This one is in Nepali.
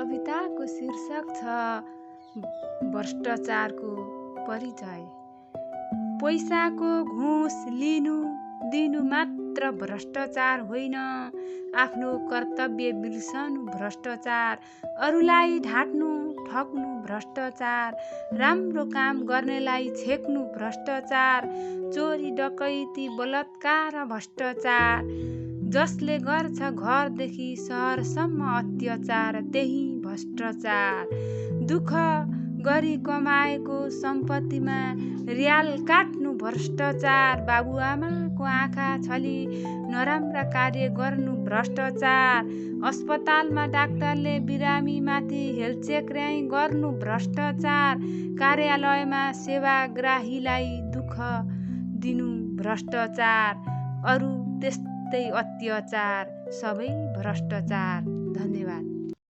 कविताको शीर्षक छ भ्रष्टाचारको परिचय। पैसाको घुस लिनु दिनु मात्र भ्रष्टाचार होइन, आफ्नो कर्तव्य बिर्सनु भ्रष्टाचार, अरूलाई ढाँट्नु ठग्नु भ्रष्टाचार, राम्रो काम गर्नेलाई छेक्नु भ्रष्टाचार, चोरी डकैती बलात्कार भ्रष्टाचार, जसले गर्छ घरदेखि सहरसम्म अत्याचार त्यही भ्रष्टाचार, दुःख गरी कमाएको सम्पत्तिमा रियाल काट्नु भ्रष्टाचार, बाबुआमाको आँखा छली नराम्रा कार्य गर्नु भ्रष्टाचार, अस्पतालमा डाक्टरले बिरामीमाथि हेलचेक्र्याइँ गर्नु भ्रष्टाचार, कार्यालयमा सेवाग्राहीलाई दुःख दिनु भ्रष्टाचार, अरू त्यस्तै अत्याचार सबै भ्रष्टाचार। धन्यवाद।